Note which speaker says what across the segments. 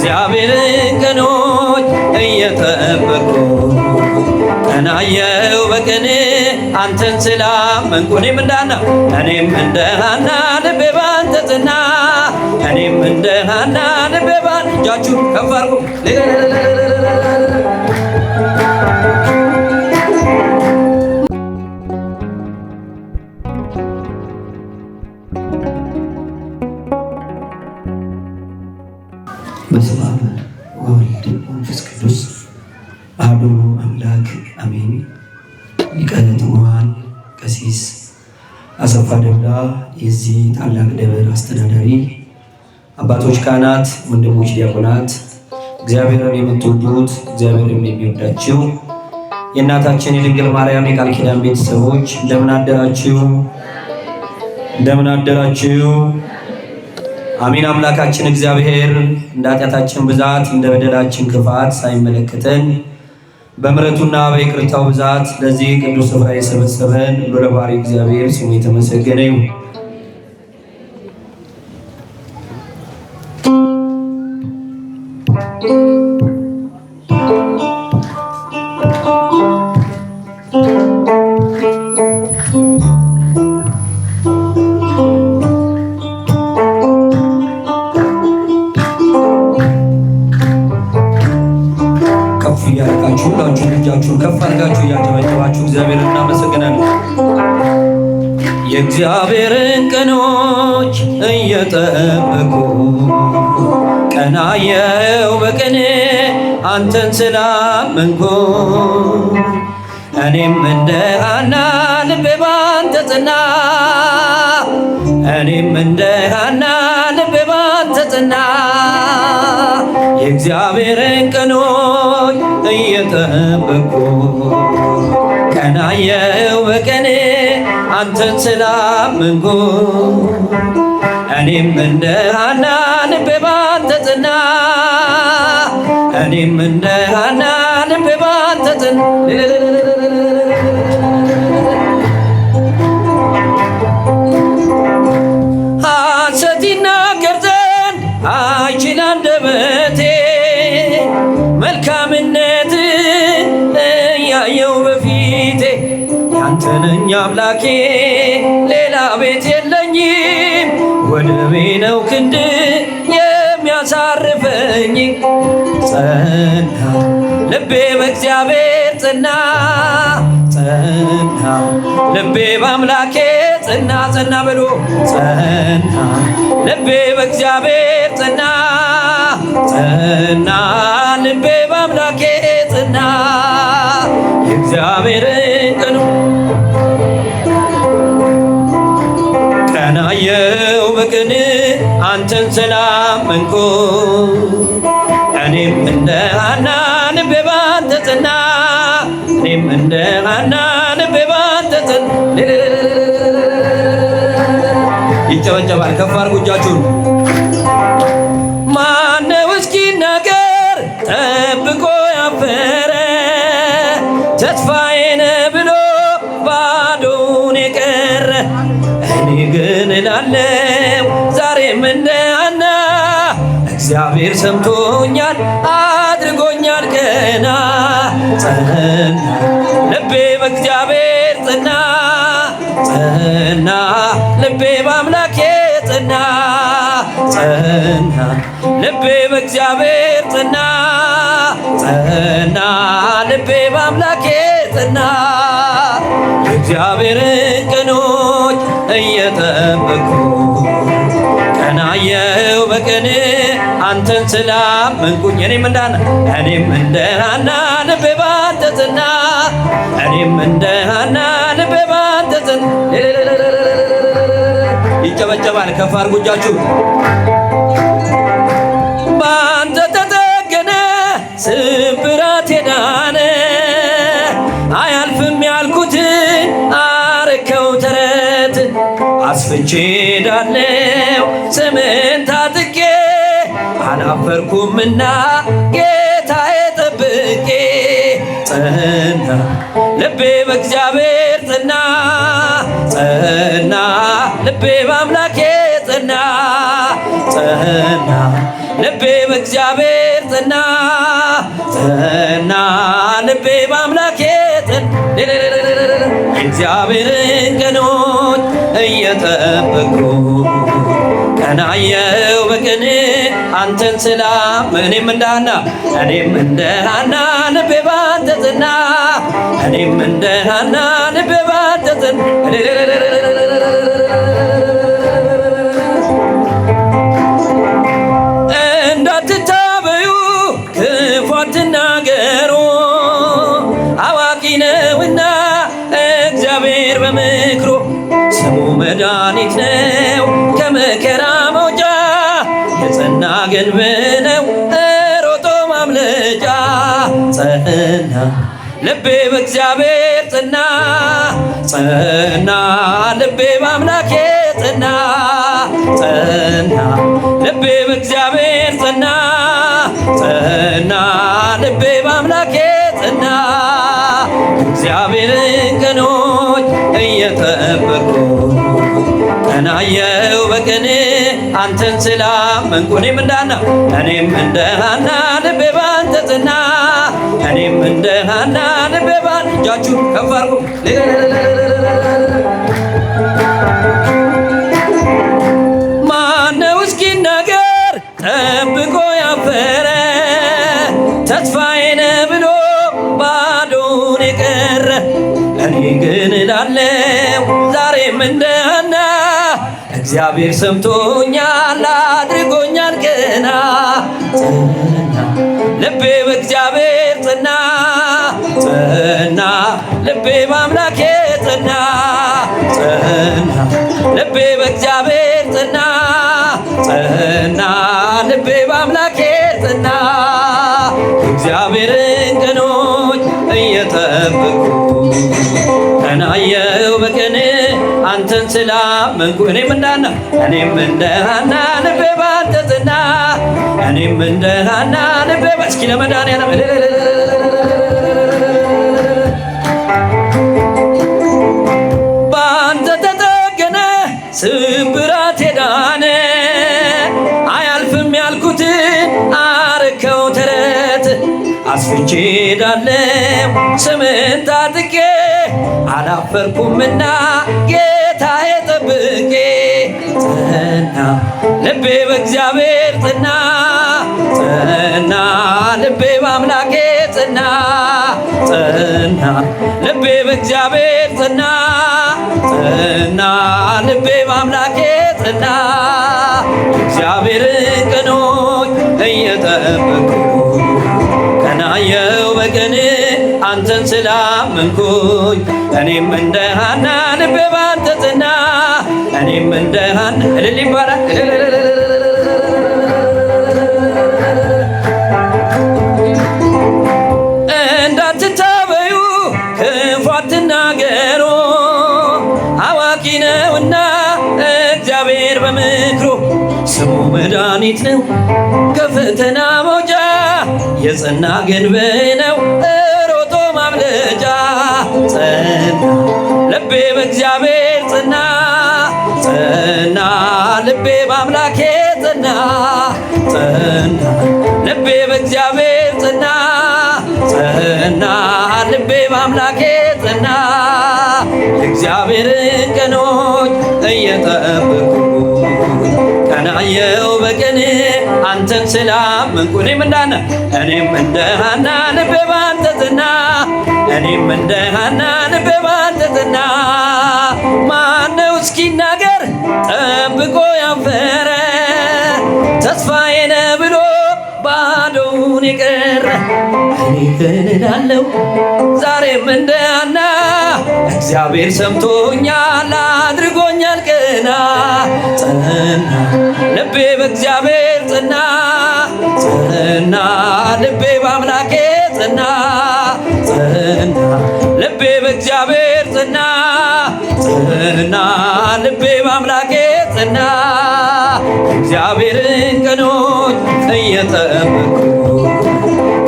Speaker 1: የእግዚአብሔርን ቀኖች እየጠበቁ ቀናየው በቀን አንተን ስላመንኩ እኔም እንደ ሐና ልቤ ባንተ ጸና እኔም እንደ ሐና ልቤ ባንተ እጃችሁን ከፍ አድርጉ
Speaker 2: በስመ አብ ወወልድ ወመንፈስ ቅዱስ አሐዱ አምላክ አሜን። ሊቀ ትጉሃን ቀሲስ አሰፋ ደብላ የዚህ ታላቅ ደብር አስተዳዳሪ፣ አባቶች ካህናት፣ ወንድሞች ዲያቆናት፣ እግዚአብሔርን የምትወዱት እግዚአብሔርን የሚወዳችሁ የእናታችን የድንግል ማርያም የቃል ኪዳን ቤተሰቦች እንደምን አደራችሁ? እንደምን አደራችሁ? አሜን። አምላካችን እግዚአብሔር እንደ ኃጢአታችን ብዛት እንደ በደላችን ክፋት ሳይመለከተን በምሕረቱና በይቅርታው ብዛት ለዚህ ቅዱስ ስፍራ የሰበሰበን ለባሕሪ እግዚአብሔር ስሙ የተመሰገነ ይሁን። ሁላችሁም እጃችሁን ከፍ አድርጋችሁ እያጨበጨባችሁ እግዚአብሔርን እናመሰግናለን። የእግዚአብሔርን ቀኖች እየጠበቁ ቀናየው በቀን አንተን ስላመንኩ እኔም እንደ ሐና ልቤ ባንተ ጸና እኔም እንደ ሐና ልቤ ባንተ ጸና የእግዚአብሔርን ቀኖች እየጠበቁ ቀናየው በቀን አንተን ስላመንኩ እኔም እንደ ሐና ልቤ ባንተ ጸና እኔም እንደ ሐና ልቤ ባንተ ጸና ሐሰት ይናገር ዘንድ አይችል አንደበቴ መልካምነት እያየው በፊቴ ያንተ ነኝ አምላኬ ሌላ ቤት የለኝም ወደቤ ነው ክንድ የሚያሳርፈኝ ጸና ልቤ በእግዚአብሔር ጸና ጸና ልቤ በአምላኬ ጸና ጸና በሎ ጸና ልቤ በእግዚአብሔር ጸና ጸና ልቤ በአምላኬ ጸና የእግዚአብሔርን ቀኑ ቀናየው በቀን አንተን ስላመንኩ እኔም እንደ ሐና ልቤ ባንተ ጸና እኔም እንደ ሐና ልቤ ባንተ ጸና ይጨበጨባል። ከፍ አድርጉ እጃችሁን። ማነው እስኪናገር ጠብቆ ያፈረ ተስፋዬ ነህ ብሎ ባዶውን የቀረ እኔ ግን እላለሁ ዛሬም እንደ ሐና እግዚአብሔር ሰምቶኛል አድርጎኛል ቀና ጸና ልቤ በእግዚአብሔር ጸና ጸና ልቤ በአምላኬ ጸና ጸና ልቤ በእግዚአብሔር ጸና ጸና ልቤ በአምላኬ ጸና የእግዚአብሔርን ቀኖች እየጠበቁ ቀናየው በቀን አንተን ስላመንኩኝ እኔም እንደ ሐና ልቤ ባንተ ጸና እኔም እንደ ሐና ልቤ ባንተ ጸና ይጨበጨባል። ከፍ አድርጉ እጃችሁ። ባንተ ተጠገነ ስብራት ዳነ አያልፍም ያልኩትን አረከው ተረት አስፍቼ ዳለው ስምን ታጥቄ አላፈርኩምና ጌታዬ ጠብቄ ጸና ልቤ በእግዚአብሔር ጸና ጸና ልቤ በአምላኬ ጸና
Speaker 1: ጸና ልቤ በእግዚአብሔር ጸና ጸና ልቤ በአምላኬ የእግዚአብሔርን ቀኖች እየጠበቅኩ ቀናየው በቀን አንተን ስላምን እኔም እንደ ሐና ልቤ ባንተ ጸና እኔም እንደ ሐና ልቤ ባንተ ጸና እንዳትታበዩ ክፉ አትናገሩ አዋቂ ነውና እግዚአብሔር በምክሩ ስሙ መድኃኒት ነው ከመከራ መውጫ የጸና ግንብ ነው ሮጦ ማምለጫ ጸና ልቤ በእግዚአብሔር ጸና ጸና ልቤ በአምላኬ ጸና ጸና ልቤ በእግዚአብሔር ጸና ጸና ልቤ በአምላኬ ጸና እግዚአብሔርን ቀኖች እየጠበቅኩ ቀናየው በቀን አንተን ስላመንኩ እኔም እንደ ሐና ልቤ ባንተ ጸና እኔም እንደ ሐና ልቤ ባንተ እጃችሁ ከፍ አድርጉ ማነው እስኪ ነገር ጠብቆ ያፈረ ተስፋዬ ነህ ብሎ ባዶን የቀረ እኔ ግን እላለሁ ዛሬም እንደ ሐና እግዚአብሔር ሰምቶኛል አድርጎኛል ቀና ጸና ልቤ በእግዚአብሔር ጸና ጸና ልቤ በአምላኬ ጸና ጸና ልቤ በእግዚአብሔር ጸና ጸና ልቤ በአምላኬ ጸና እግዚአብሔርን ቀኖች እየጠበቅኩ ቀናየው በቀን አንተን ስላመንኩ እኔም እንደ ሐና ልቤ ባንተ ጸና እኔም እንደ ሐና ልቤ እስኪ ለመድኃኒዓለም ባንተ ተጠገነ ስብራት ዳነ አያልፍም ያልኩትን አረከው ተረት አስፍቼ ሄዳለሁ ስምህን ታጥቄ አላፈርኩምና ጌታዬ ጠብቄ ጸና ልቤ በእግዚአብሔር ጸና ጸና ልቤ በአምላኬ ጸና ጸና ልቤ በእግዚአብሔር ጸና ጸና ልቤ በአምላኬ ጸና እግዚአብሔርን ቀኖች እየጠበቅኩ ቀናየው በቀን አንተን ስላመንኩኝ እኔም እንደ ሐና ልቤ ባንተ ጸና እኔም እንደ ሐና እልል ይባላል እንዳትታበዩ ክፉ አትናገሩ አዋቂ ነውና እግዚአብሔር በምክሩ ስሙ መድኃኒት ነው ከፈተና መውጫ የጸና ግንብ ነው ሮጦ ማምለጫ ጸና ልቤ በእግዚአብሔር ጸና ጸና ልቤ በአምላኬ ጸና ጸና ልቤ በእግዚአብሔር ጸና ጸና ልቤ በአምላኬ ጸና እግዚአብሔርን ቀኖች እየጠበቅኩ ቀናየው በቀን አንተን ስላመንኩ እኔም እንደ ሐና ልቤ ባንተ ጸና እኔም እንደ ሐና ልቤ ባንተ ጸና ማነው እስኪናገር ጠብቆ ያፈረ ተስፋዬ ነህ ብሎ ባዶውን የቀረ እኔ ግን እላለሁ ዛሬም እንደ ሐና እግዚአብሔር ሰምቶኛል አድርጎኛል ቀና ጸና ልቤ በእግዚአብሔር ጸና ጸና ልቤ በአምላኬ ጸና ጸና ልቤ በእግዚአብሔር ጸና ጸና ልቤ በአምላኬ ጸና እግዚአብሔርን ቀኖች እየጠበቅኩ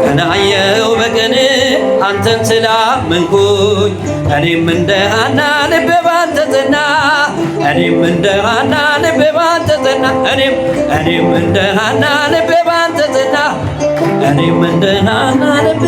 Speaker 1: ቀናየው በቀን አንተን ስላመንኩኝ እኔም እንደ ሐና ልቤ ባንተ ጸና እኔም እንደ ሐና ልቤ ባንተ ጸና እኔም እንደ ሐና ልቤ ባንተ ጸና እኔም እንደ ሐና ልቤ